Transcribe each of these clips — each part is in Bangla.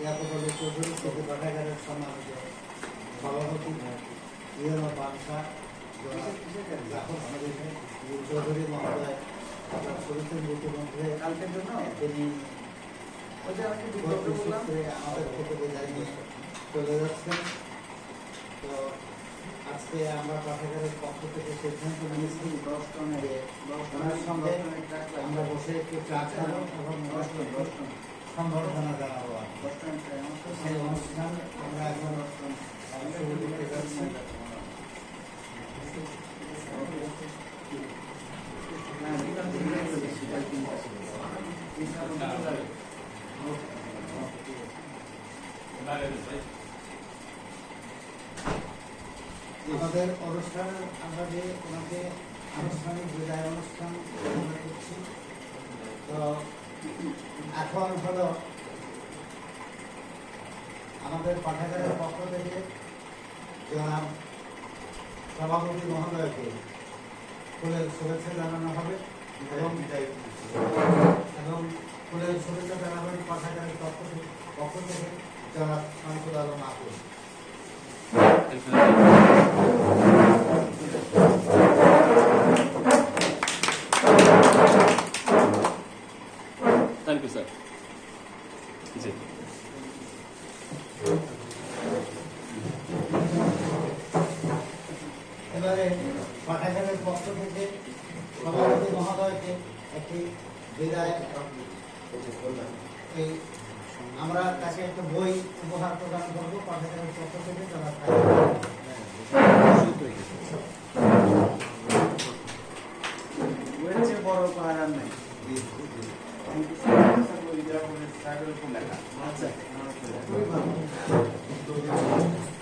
ইয়াকুবুল চৌধুরী স্মৃতি পাঠাগারের সম্মানিত সভাপতি ইউনো বাংশা চৌধুরী মহোদয় আপনার শরীরের ইতিমধ্যে কালকের জন্য তিনি সূত্রে আমাদের থেকে বিদায় নিয়ে চলে যাচ্ছেন। তো আজকে আমরা পাঠাগারের পক্ষ থেকে সিদ্ধান্ত নিয়েছি ওনার সঙ্গে আমরা বসে একটু চা খাবো এবং সম্বর্ধনা জানাবো। সেই অনুষ্ঠান আমরা এখন শুরু করতে যাচ্ছি। আমাদের অনুষ্ঠানে আমরা যে ওনাকে আনুষ্ঠানিক বিদায় অনুষ্ঠান করছি। তো এখন হলো আমাদের পাঠাগারের পক্ষ থেকে জনাব সভাপতি মহোদয়কে ফুলের শুভেচ্ছা জানানো হবে এবং ফুলের শুভেচ্ছা জানাবেন পাঠাগারের পক্ষ থেকে জনাব শামসুল আলম আকুল। Thank you, sir. এবারে পাঠাগারের পক্ষ থেকে সভাপতি মহোদয়কে একটি বিদায় এই আমরা তাকে একটা বই উপহার প্রদান করবো পাঠাগারের পক্ষ থেকে। যারা বড় উপহার আর নাই।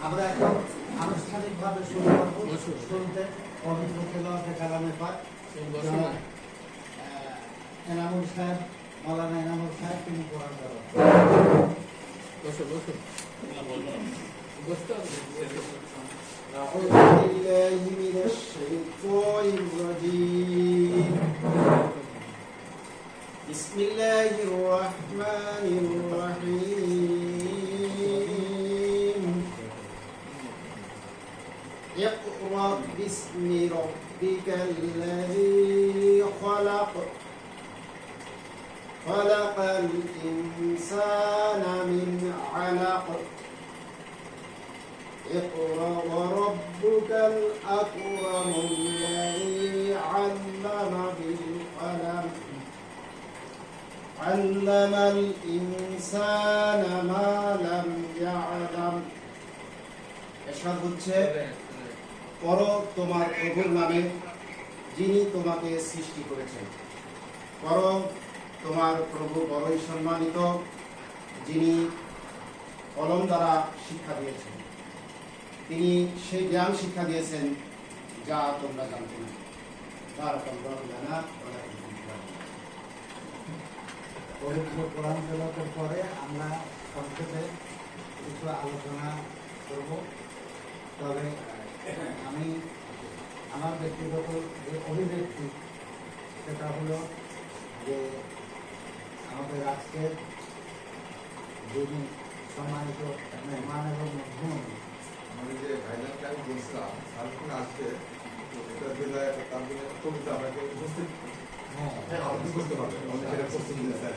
আমরা এখন আনুষ্ঠানিকভাবে শুরু করবো। শুরুতে পবিত্র তেলাওয়াতে কালামে পাক এনামুল সাহেব, মৌলানা এনামুল সাহেব তিনি কোরআন তেলাওয়াত أعوذ بالله من الشيطان الرجيم بسم الله الرحمن الرحيم اقرأ باسم ربك الذي خلق خلق الإنسان من علق اقرأ وربك الأكرم الذي علم بالقلم علم الإنسان ما لم يعلم। এরশাদ হচ্ছে পড়ো তোমার প্রভুর নামে যিনি তোমাকে সৃষ্টি করেছেন। পড়ো তোমার প্রভু বড়ই সম্মানিত যিনি কলম দ্বারা শিক্ষা দিয়েছেন। তিনি সেই জ্ঞান শিক্ষা দিয়েছেন যা তোমরা জানতে না। পবিত্র কোরআন তেলাওয়াতের পরে আমরা সংক্ষেপে কিছু আলোচনা করব। তবে আমি আমার ব্যক্তিগত যে অভিব্যক্তি সেটা হলো যে আমাদের আজকের যিনি সম্মানিত মেহমান এবং মধ্যমণি আমি যে ভাইজানকে আমি বলছিলাম সারাক্ষণ আসবে এটা দিলে তার জন্য কবিতা আমাকে উপস্থিত আপনি করতে পারবেন সেটা প্রস্তুত দিলে স্যার